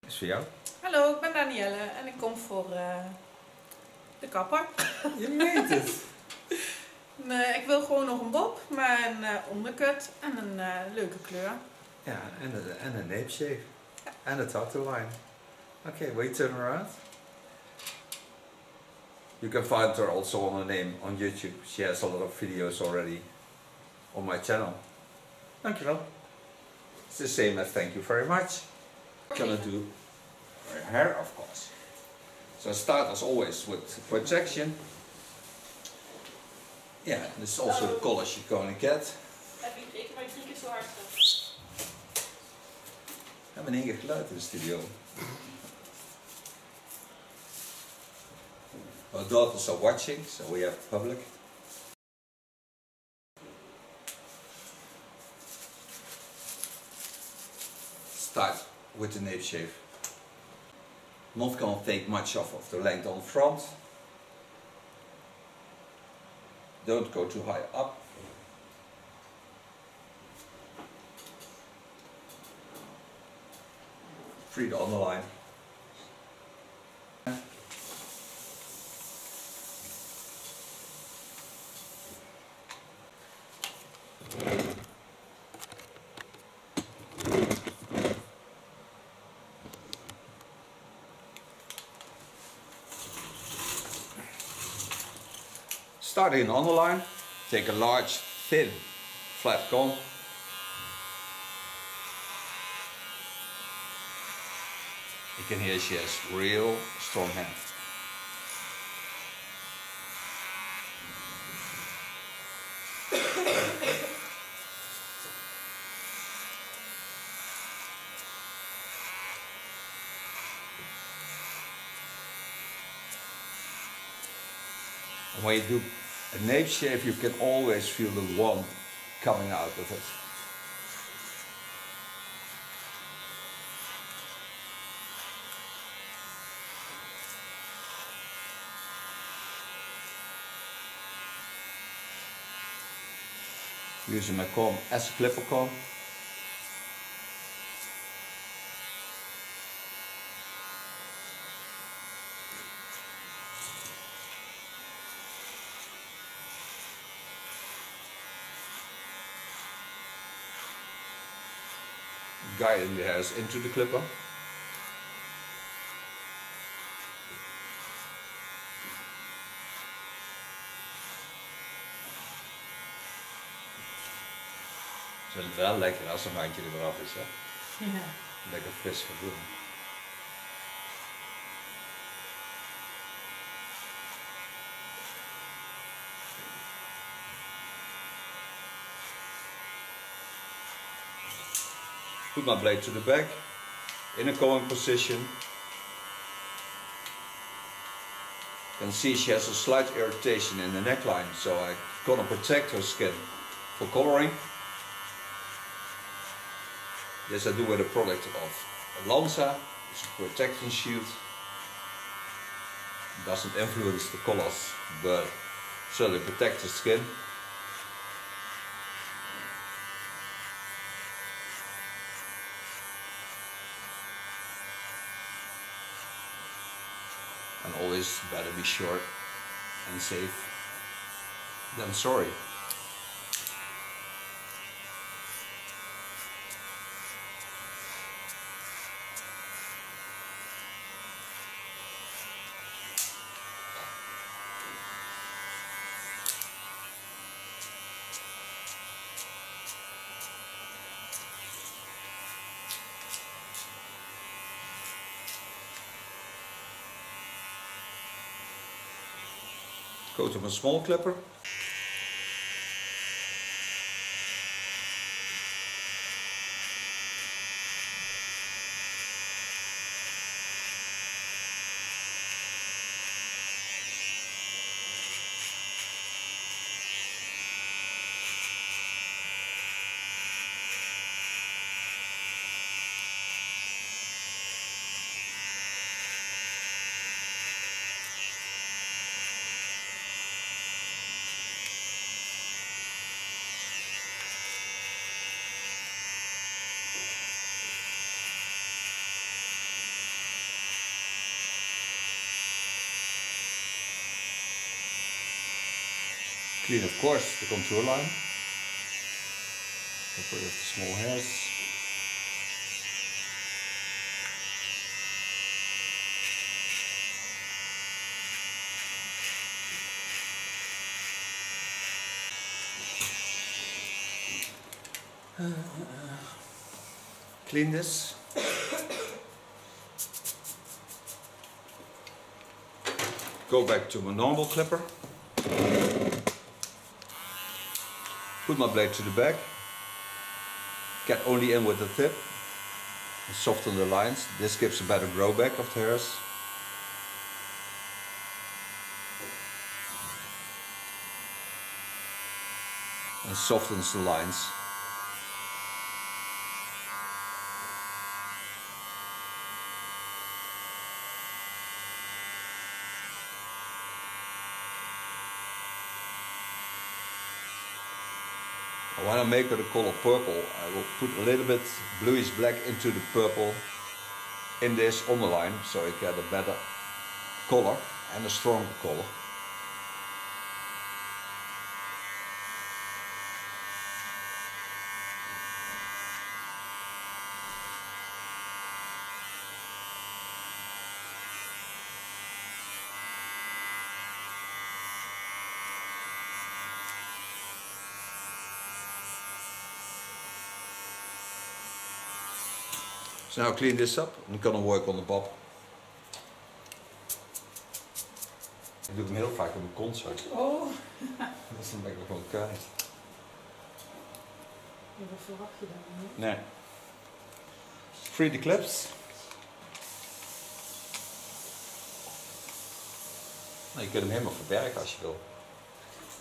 Is voor jou? Hallo, ik ben Danielle en ik kom voor de kapper. Je meent het! Ik wil gewoon nog een bob, maar een ondercut en een leuke kleur. Ja, en een nape shave. Ja. En een tattoo line. Okay, will you turn around? You can find her also on her name on YouTube. She has a lot of videos already on my channel. Dankjewel. It's the same as thank you very much. I'm gonna do her hair, of course. So I start as always with projection. Yeah, this is also the color she's going to get. Heb je maar 3 keer zo hard We hebben een eigen geluid in de studio. Our daughters are watching, so we have public. Start with the nape shave. Not going to take much off of the length on the front. Don't go too high up. Free the underline. Starting an underline, take a large, thin, flat comb. You can hear she has real strong hands. When you do a nape shave, you can always feel the wand coming out of it. Using my comb as a clipper comb. Guiding the hairs into the clipper. Het is wel lekker als een randje eraf is, hè? Ja. Lekker fris gevoel. Put my blade to the back, in a combing position. You can see she has a slight irritation in the neckline, so I'm gonna protect her skin for coloring. This I do with a product of Lanza. It's a protection shield. It doesn't influence the colors, but certainly protects the skin. And always better be short and safe than sorry. Go to my small clipper. Clean, of course, the contour line. Get rid of the small hairs. Clean this. Go back to my normal clipper. Put my blade to the back. Get only in with the tip. And soften the lines. This gives a better grow back of the hairs. And softens the lines. When I make the color purple, I will put a little bit bluish black into the purple in this underline, so I get a better color and a stronger color. So now clean this up. I'm gonna work on the bob. Ik doe hem heel vaak in mijn concert. Oh. Dus dan ben ik er gewoon kwijt. Ja, wat verwacht je dan niet? Nee. Free the clips. Nou, je kunt hem helemaal verbergen als je wil.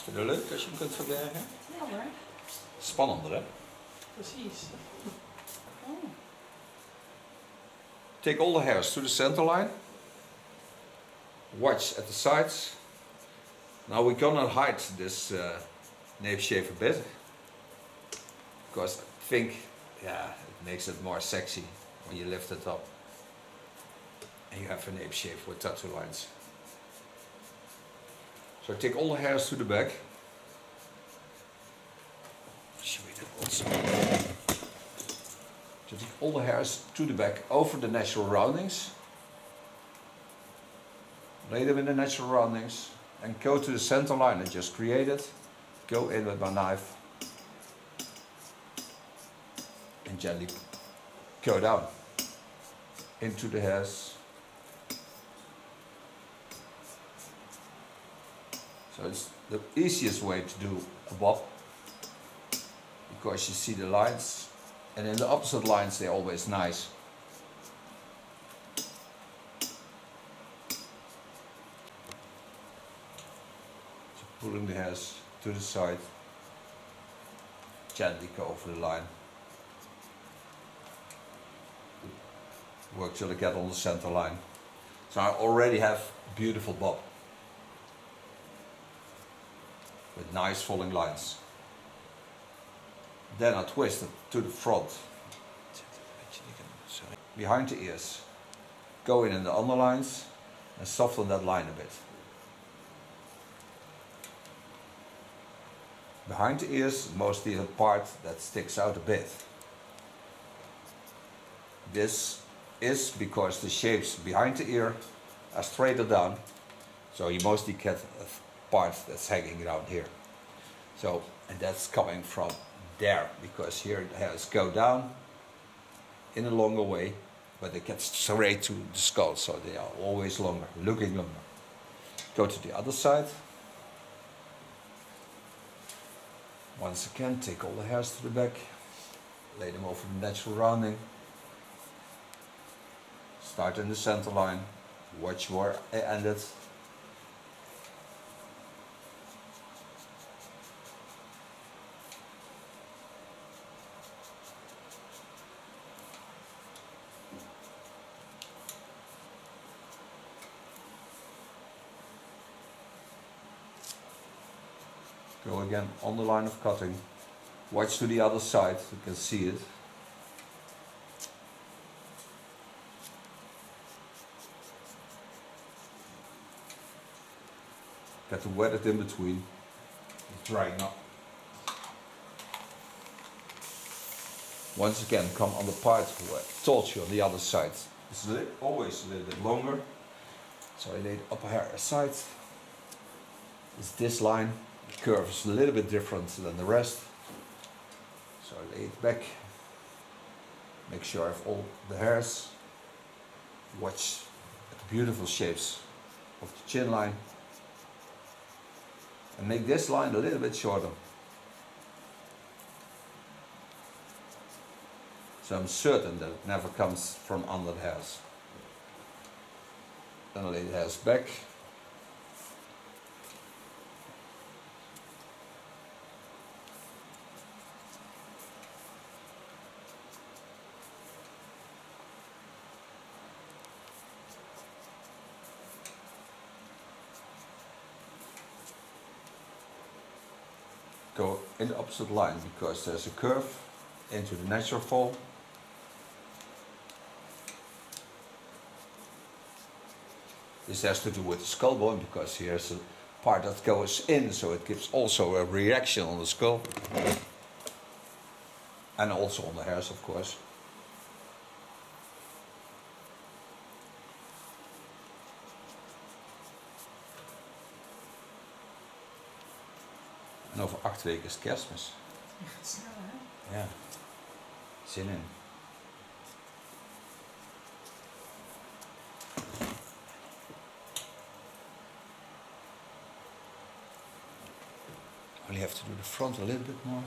Vind je het leuk als je hem kunt verbergen? Ja hoor. Spannender, hè? Precies. Oh. Take all the hairs to the center line. Watch at the sides. Now we're gonna hide this nape shave a bit, because I think, yeah, it makes it more sexy when you lift it up and you have a nape shave with tattoo lines. So I take all the hairs to the back. Show you that also. So take all the hairs to the back over the natural roundings. Lay them in the natural roundings and go to the center line I just created. Go in with my knife and gently go down into the hairs. So it's the easiest way to do a bob, because you see the lines, and in the opposite lines they're always nice. So pulling the hairs to the side, gently go over the line. Work till I get on the center line. So I already have a beautiful bob with nice falling lines. Then I twist it to the front, behind the ears. Go in the underlines and soften that line a bit. Behind the ears, mostly the part that sticks out a bit. This is because the shapes behind the ear are straighter down, so you mostly get a part that's hanging down here. So, and that's coming from there, because here the hairs go down in a longer way, but they get straight to the skull, so they are always longer, looking longer. Go to the other side. Once again, take all the hairs to the back, lay them over the natural rounding. Start in the center line, watch where I ended. Go again on the line of cutting. Watch to the other side, you can see it. Get to wet it in between. drying up. Once again, come on the part where I told you on the other side. It's always a little bit longer. So I lay the upper hair aside. It's this line. The curve is a little bit different than the rest. So I lay it back. Make sure I have all the hairs. Watch the beautiful shapes of the chin line. And make this line a little bit shorter. So I'm certain that it never comes from under the hairs. Then I lay the hairs back. Go in the opposite line because there's a curve into the natural fall. This has to do with the skull bone because here's a part that goes in, so it gives also a reaction on the skull. And also on the hairs, of course. En over 8 weken is het Kerstmis. Ja, het snel hè? Ja, zin in. Only have to do the front a little bit more.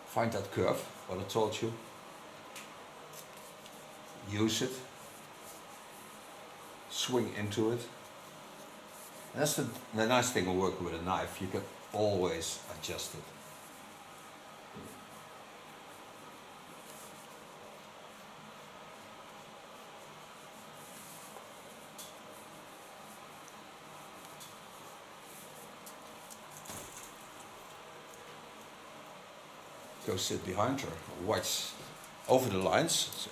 Find that curve, what I told you. Use it. Swing into it. And that's the nice thing of working with a knife. You can always adjust it. Go sit behind her, watch over the lines, so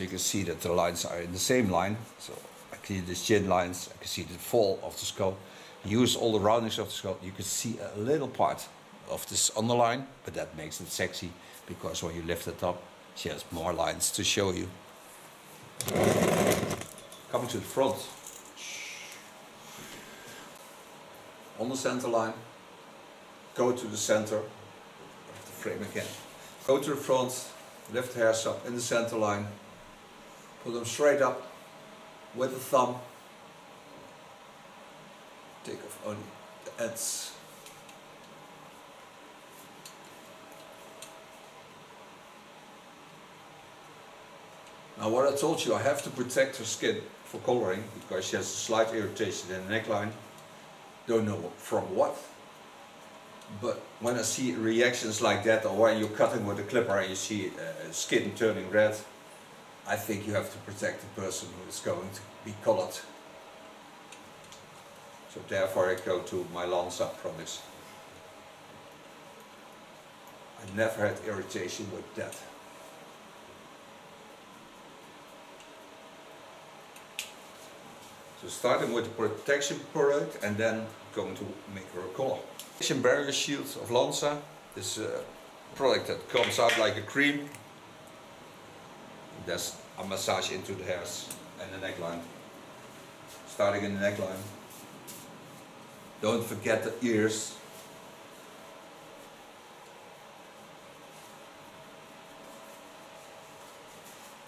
you can see that the lines are in the same line. So I can see the chin lines, I can see the fall of the skull. Use all the roundings of the skull. You can see a little part of this underline, but that makes it sexy because when you lift it up, she has more lines to show you. Coming to the front, on the center line, go to the center. Frame again. Go to the front, lift the hairs up in the center line, put them straight up with the thumb, take off only the ends. Now what I told you, I have to protect her skin for coloring because she has a slight irritation in the neckline. Don't know from what. But when I see reactions like that, or when you're cutting with a clipper and you see skin turning red, I think you have to protect the person who is going to be colored. So therefore I go to my Lanza products. I never had irritation with that. So starting with the protection product and then going to make her a color. Protection barrier shield of Lanza. This is a product that comes out like a cream. There's a massage into the hairs and the neckline. Starting in the neckline. Don't forget the ears.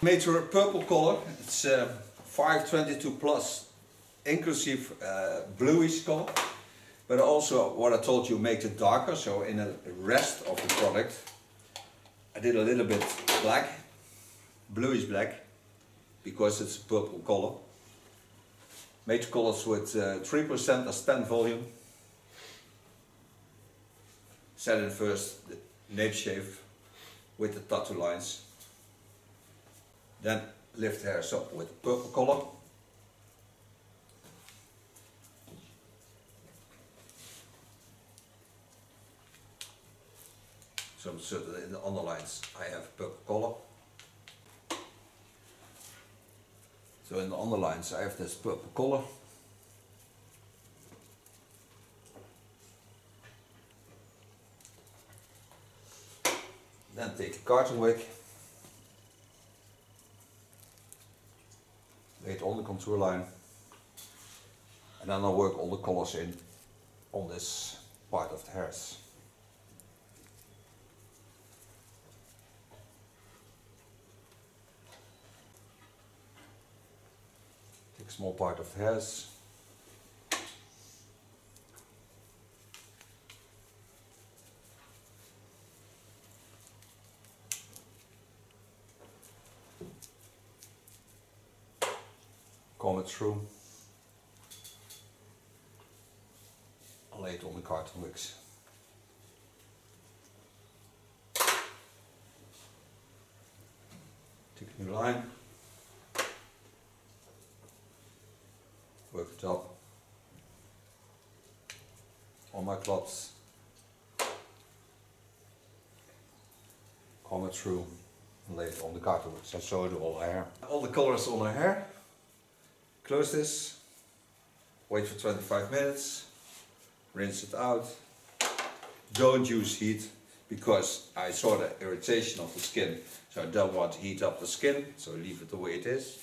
Made her a purple color. It's 522 plus, inclusive bluish color. But also what I told you, make it darker. So in the rest of the product, I did a little bit black, bluish black, because it's a purple color. Made colors with 3% as 10 volume. Set in first the nape shave with the tattoo lines. Then lift hairs up with purple color. So certainly in the underlines I have purple color. So in the underlines I have this purple color. Then take a carton wick, lay it on the contour line, and then I'll work all the colors in on this part of the hairs. Take a small part of the hairs. Comb it through. I'll lay it on the carton wicks. Take a new line. Work it up on my clops. Comb it through and lay it on the carton wicks. I show it all hair. All the colors on her hair. Close this, wait for 25 minutes, rinse it out. Don't use heat because I saw the irritation of the skin, so I don't want to heat up the skin, so leave it the way it is.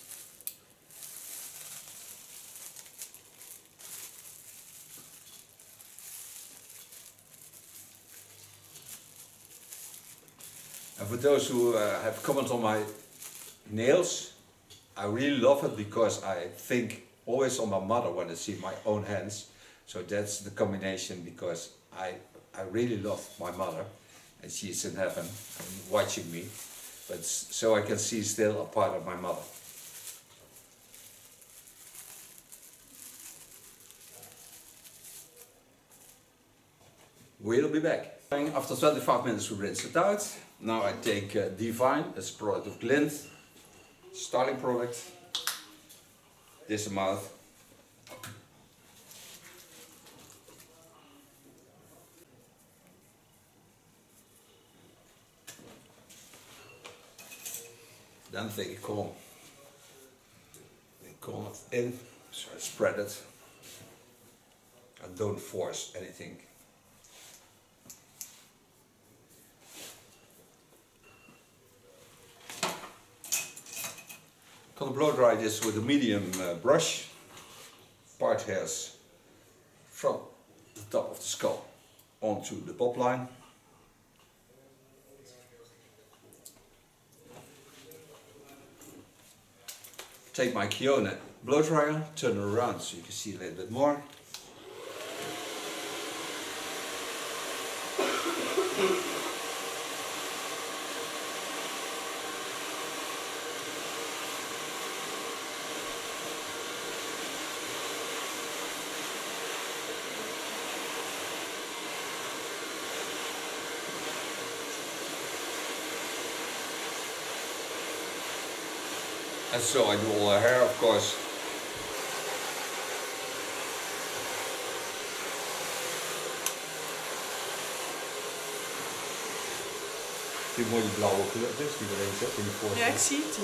And for those who have commented on my nails, I really love it because I think always on my mother when I see my own hands. So that's the combination, because I really love my mother and she's in heaven and watching me. But so I can see still a part of my mother. We'll be back. After 25 minutes we rinse it out. Now I take Divine, that's a product of Glint. Styling product, this amount. Then take a comb and comb it in, so I spread it. And don't force anything. I'm going to blow dry this with a medium brush, part hairs from the top of the skull onto the bob line. Take my Kiona blow dryer, turn it around so you can see a little bit more. And so I do all her hair, of course. Zie je mooi die blauwe kleurtjes die erin zit in die voorstel? Ja, ik zie het, ja.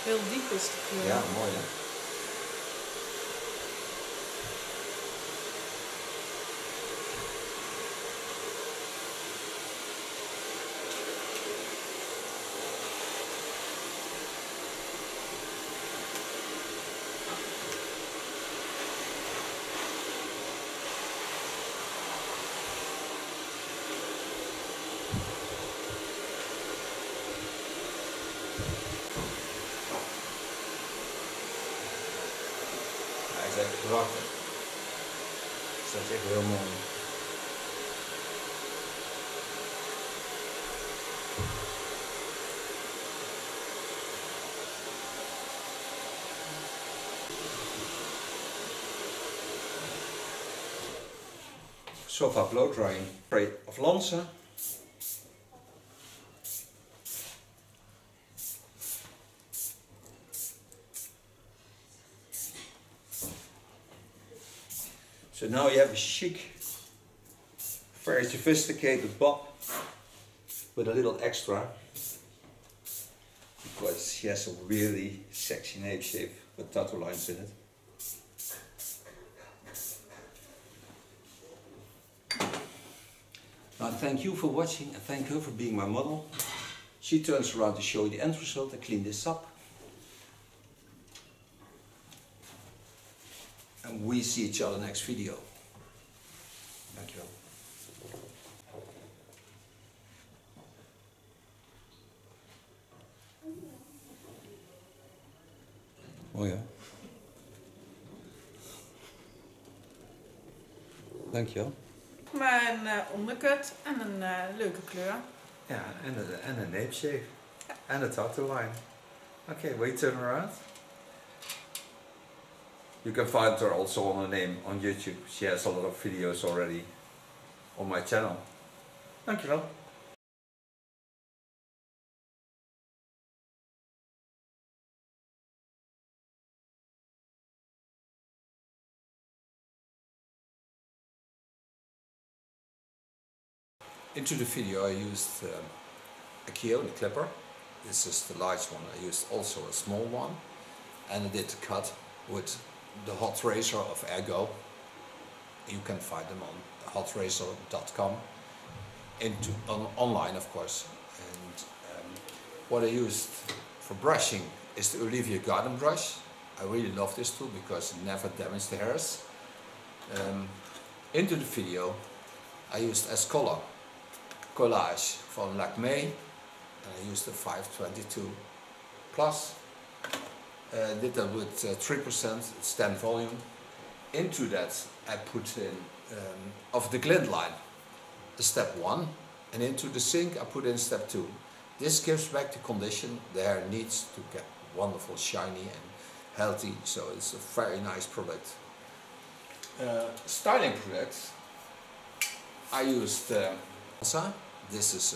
Heel diep is de kleur. Ja, mooi hè. Echt prachtig. Dat is echt heel mooi. Sofa blow drying spray of Lanza. So now you have a chic, very sophisticated bob with a little extra, because she has a really sexy nape shape with tattoo lines in it. Now thank you for watching and thank her for being my model. She turns around to show you the end result. I clean this up. And we see each other next video. Thank you. Oh ja. Dankjewel. Maar een ondercut en een leuke kleur. Ja, en een nape shape. En een tattoo line. Okay, wait, turn around. You can find her also on her name on YouTube. She has a lot of videos already on my channel. Dankjewel. Into the video I used a Theo clipper. This is the large one. I used also a small one, and I did the cut with the hot razor of Ergo. You can find them on hotrazor.com, online of course. And what I used for brushing is the Olivia Garden brush. I really love this tool because it never damages the hairs. Into the video I used as color collage from Lakme, and I used the 522 plus. Did that with 3%, it's 10 volume. Into that I put in of the glint line, the step 1, and into the sink I put in step 2. This gives back the condition the hair needs to get wonderful, shiny and healthy, so it's a very nice product. Styling products, I used this is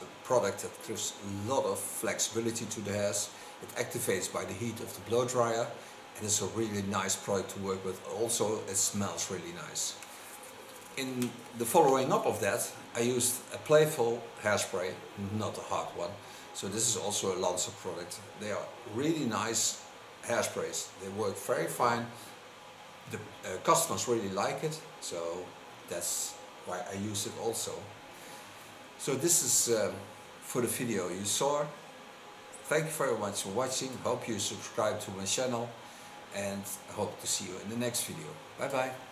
a product that gives a lot of flexibility to the hairs. It activates by the heat of the blow dryer, and it's a really nice product to work with. Also, it smells really nice. In the following up of that, I used a playful hairspray, not a hard one. So this is also a Lancer product. They are really nice hairsprays. They work very fine. The customers really like it, so that's why I use it also. So this is for the video you saw. Thank you very much for watching. Hope you subscribe to my channel, and I hope to see you in the next video. Bye bye.